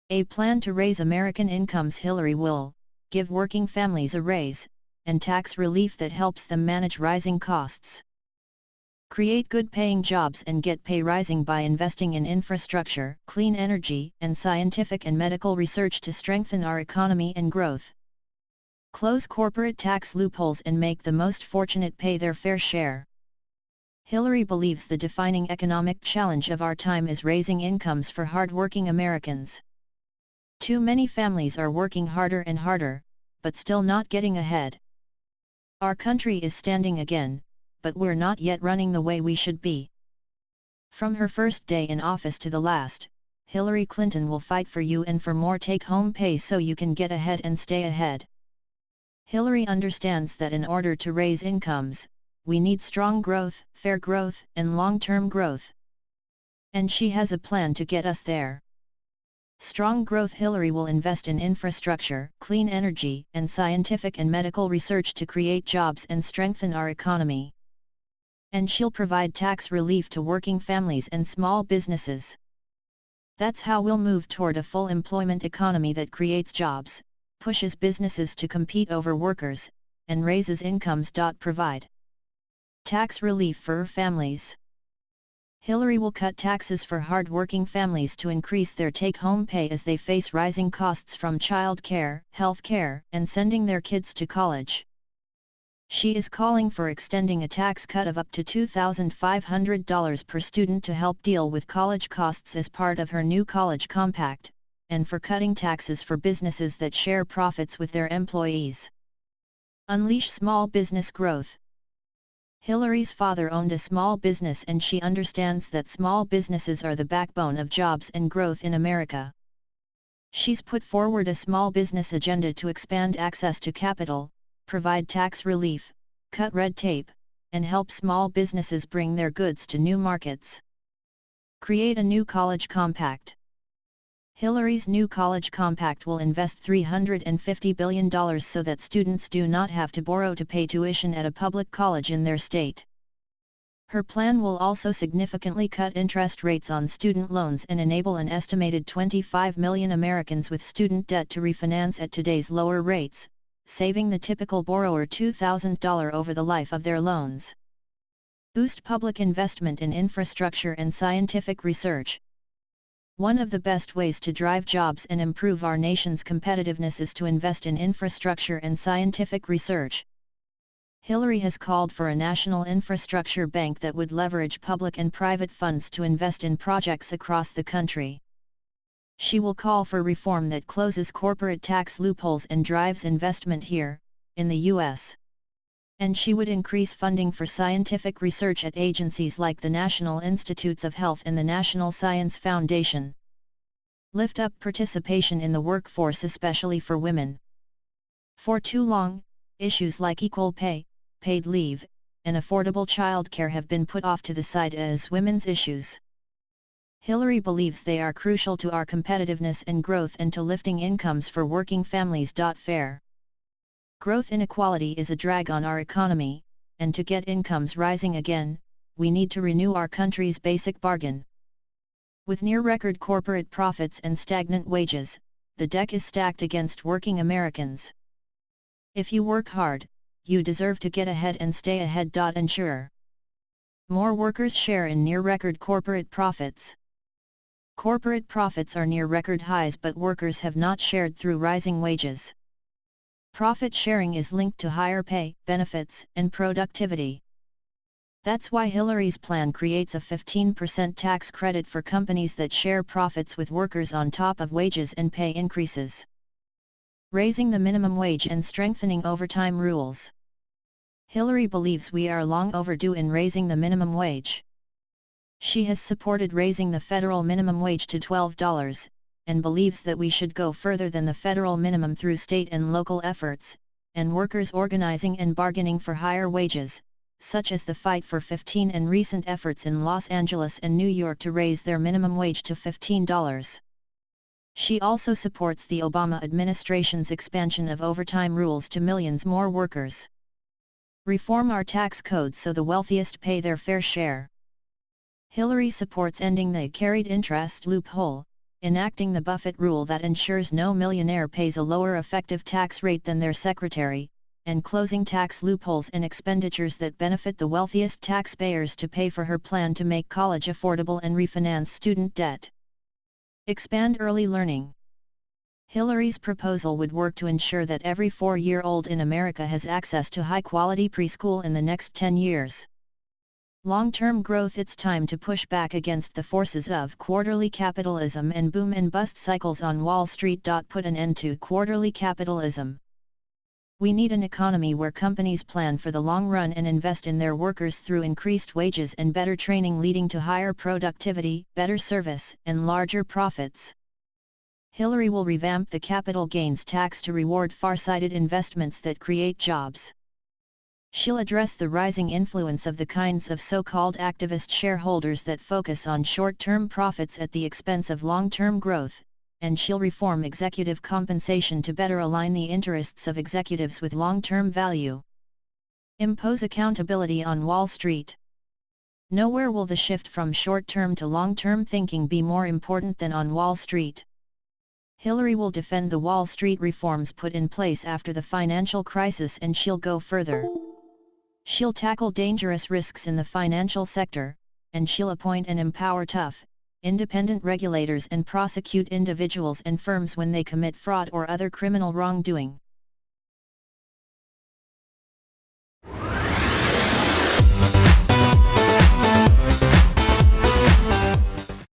A plan to raise American incomes. Hillary will give working families a raise, and tax relief that helps them manage rising costs. Create good-paying jobs and get pay rising by investing in infrastructure, clean energy, and scientific and medical research to strengthen our economy and growth. Close corporate tax loopholes and make the most fortunate pay their fair share. Hillary believes the defining economic challenge of our time is raising incomes for hard-working Americans. Too many families are working harder and harder, but still not getting ahead. Our country is standing again, but we're not yet running the way we should be. From her first day in office to the last, Hillary Clinton will fight for you and for more take-home pay so you can get ahead and stay ahead. Hillary understands that in order to raise incomes, we need strong growth, fair growth, and long-term growth. And she has a plan to get us there. Strong growth. Hillary will invest in infrastructure, clean energy, and scientific and medical research to create jobs and strengthen our economy. And she'll provide tax relief to working families and small businesses. That's how we'll move toward a full employment economy that creates jobs, pushes businesses to compete over workers, and raises incomes. Provide tax relief for families. Hillary will cut taxes for hard-working families to increase their take-home pay as they face rising costs from child care, health care, and sending their kids to college. She is calling for extending a tax cut of up to $2,500 per student to help deal with college costs as part of her new college compact, and for cutting taxes for businesses that share profits with their employees. Unleash small business growth. Hillary's father owned a small business and she understands that small businesses are the backbone of jobs and growth in America. She's put forward a small business agenda to expand access to capital, provide tax relief, cut red tape, and help small businesses bring their goods to new markets. Create a new college compact. Hillary's new college compact will invest $350 billion so that students do not have to borrow to pay tuition at a public college in their state. Her plan will also significantly cut interest rates on student loans and enable an estimated 25 million Americans with student debt to refinance at today's lower rates, saving the typical borrower $2,000 over the life of their loans. Boost public investment in infrastructure and scientific research. One of the best ways to drive jobs and improve our nation's competitiveness is to invest in infrastructure and scientific research. Hillary has called for a national infrastructure bank that would leverage public and private funds to invest in projects across the country. She will call for reform that closes corporate tax loopholes and drives investment here, in the U.S. And she would increase funding for scientific research at agencies like the National Institutes of Health and the National Science Foundation. Lift up participation in the workforce, especially for women. For too long, issues like equal pay, paid leave, and affordable childcare have been put off to the side as women's issues. Hillary believes they are crucial to our competitiveness and growth and to lifting incomes for working families. Fair growth. Inequality is a drag on our economy, and to get incomes rising again, we need to renew our country's basic bargain. With near-record corporate profits and stagnant wages, the deck is stacked against working Americans. If you work hard, you deserve to get ahead and stay ahead. Ensure more workers share in near-record corporate profits. Corporate profits are near record highs, but workers have not shared through rising wages. Profit sharing is linked to higher pay, benefits, and productivity. That's why Hillary's plan creates a 15% tax credit for companies that share profits with workers on top of wages and pay increases. Raising the minimum wage and strengthening overtime rules. Hillary believes we are long overdue in raising the minimum wage. She has supported raising the federal minimum wage to $12, and believes that we should go further than the federal minimum through state and local efforts, and workers organizing and bargaining for higher wages, such as the Fight for 15 and recent efforts in Los Angeles and New York to raise their minimum wage to $15. She also supports the Obama administration's expansion of overtime rules to millions more workers. Reform our tax code so the wealthiest pay their fair share. Hillary supports ending the carried interest loophole, enacting the Buffett rule that ensures no millionaire pays a lower effective tax rate than their secretary, and closing tax loopholes and expenditures that benefit the wealthiest taxpayers to pay for her plan to make college affordable and refinance student debt. Expand early learning. Hillary's proposal would work to ensure that every 4-year-old in America has access to high-quality preschool in the next 10 years. Long-term growth. It's time to push back against the forces of quarterly capitalism and boom and bust cycles on Wall Street. Put an end to quarterly capitalism. We need an economy where companies plan for the long run and invest in their workers through increased wages and better training, leading to higher productivity, better service, and larger profits. Hillary will revamp the capital gains tax to reward far-sighted investments that create jobs. She'll address the rising influence of the kinds of so-called activist shareholders that focus on short-term profits at the expense of long-term growth, and she'll reform executive compensation to better align the interests of executives with long-term value. Impose accountability on Wall Street. Nowhere will the shift from short-term to long-term thinking be more important than on Wall Street. Hillary will defend the Wall Street reforms put in place after the financial crisis, and she'll go further. She'll tackle dangerous risks in the financial sector, and she'll appoint and empower tough, independent regulators and prosecute individuals and firms when they commit fraud or other criminal wrongdoing.